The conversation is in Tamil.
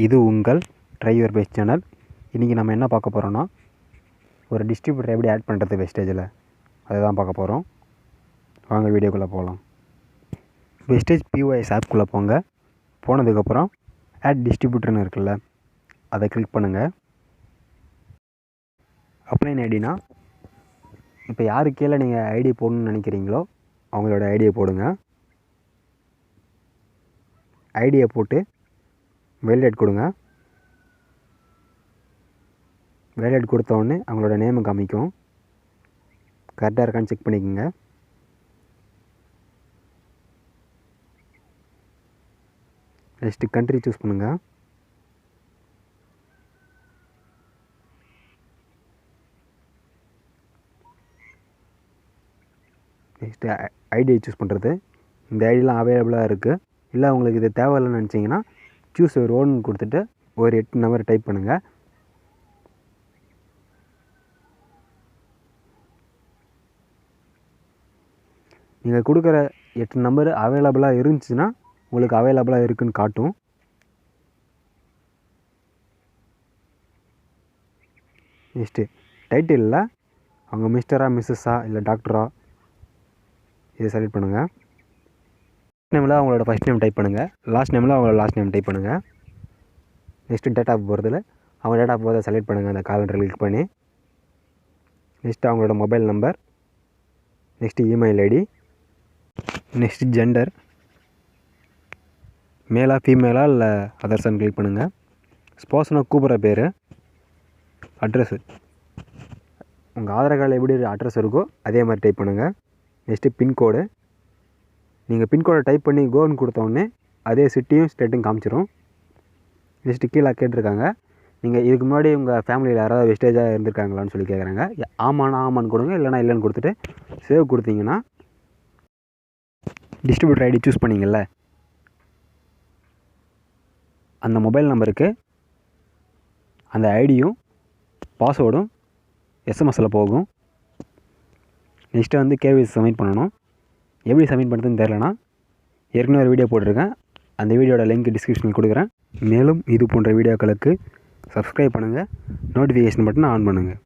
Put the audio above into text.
இது உங்கள் ட்ரை யுவர் பெஸ்ட் சேனல். இன்றைக்கி நம்ம என்ன பார்க்க போகிறோன்னா, ஒரு டிஸ்ட்ரிபியூட்டர் எப்படி ஆட் பண்ணுறது வெஸ்டேஜில், அதை தான் பார்க்க போகிறோம். வாங்க வீடியோக்குள்ளே போகலாம். வெஸ்டேஜ் பிஒஎஸ் ஆப்குள்ளே போங்க. போனதுக்கப்புறம் டிஸ்ட்ரிபியூட்டர்னு இருக்குல்ல, அதை கிளிக் பண்ணுங்கள். அப்ளைன் ஐடினா, இப்போ யாரு கீழே நீங்கள் ஐடி போடணும்னு நினைக்கிறீங்களோ அவங்களோட ஐடியை போடுங்க. ஐடியை போட்டு வேலிடேட் கொடுங்க. வேலிடேட் கொடுத்தோடனே அவங்களோட நேமு காமிக்கும். கரெக்டாக இருக்கான்னு செக் பண்ணிக்கோங்க. நெக்ஸ்ட்டு கண்ட்ரி சூஸ் பண்ணுங்கள். நெக்ஸ்ட்டு ஐடியை சூஸ் பண்ணுறது. இந்த ஐடியெலாம் அவைலபிளாக இருக்குது. இல்லை உங்களுக்கு இது தேவையில்லைன்னு நினச்சிங்கன்னா சூஸ் ஒரு ஓன் கொடுத்துட்டு ஒரு 8 நம்பர் டைப் பண்ணுங்கள். நீங்கள் கொடுக்குற 8 நம்பர் அவைலபிளாக இருந்துச்சுன்னா உங்களுக்கு அவைலபிளாக இருக்குதுன்னு காட்டும். நெக்ஸ்ட்டு டைட்டிலில் அவங்க மிஸ்டரா மிஸ்ஸஸா இல்லை டாக்டரா இதை செலக்ட் பண்ணுங்கள். ஃபஸ்ட் நேமில் அவங்களோட ஃபஸ்ட் நேம் டைப் பண்ணுங்கள். லாஸ்ட் நேமில் அவங்களோட லாஸ்ட் நேம் டைப் பண்ணுங்கள். நெக்ஸ்ட்டு டேட் ஆஃப் பர்த்தில் அவங்க டேட் ஆஃப் பர்த்தை செலக்ட் பண்ணுங்கள். அந்த காலண்டர் கிளிக் பண்ணி நெக்ஸ்ட்டு அவங்களோட mobile number, next email ID, next gender, மேலா ஃபீமேலா இல்லை அதர்ஸான்னு கிளிக் பண்ணுங்கள். ஸ்போர்ட்ஸ்னால் கூப்பிட்ற பேர், அட்ரஸ்ஸு உங்கள் ஆதார் கார்டில் எப்படி அட்ரஸ் இருக்கோ அதே மாதிரி டைப் பண்ணுங்கள். நெக்ஸ்ட்டு பின்கோடு, நீங்கள் பின்கோடை டைப் பண்ணி கோன்னு கொடுத்தோடனே அதே சிட்டியும் ஸ்டேட்டும் காமிச்சிரும். நெக்ஸ்ட்டு கீழே கேட்டிருக்காங்க, நீங்கள் இதுக்கு முன்னாடி உங்கள் ஃபேமிலியில் யாராவது வெஸ்டேஜாக இருந்திருக்காங்களான்னு சொல்லி கேட்குறாங்க. ஆமான்னு கொடுங்க, இல்லைனா இல்லைன்னு கொடுத்துட்டு சேவ் கொடுத்தீங்கன்னா டிஸ்ட்ரிபியூட்டர் ஐடி சூஸ் பண்ணிங்கள்ல, அந்த மொபைல் நம்பருக்கு அந்த ஐடியும் பாஸ்வேர்டும் எஸ்எம்எஸில் போகும். நெக்ஸ்ட்டு வந்து கேவிசி சப்மிட் பண்ணணும். எப்படி சப்மிட் பண்ணுறதுன்னு தெரிலனா ஏற்கனவே ஒரு வீடியோ போட்டிருக்கேன். அந்த வீடியோட லிங்க் டிஸ்கிரிப்ஷனில் கொடுக்குறேன். மேலும் இது போன்ற வீடியோக்களுக்கு சப்ஸ்கிரைப் பண்ணுங்கள். நோட்டிஃபிகேஷன் பட்டனை ஆன் பண்ணுங்கள்.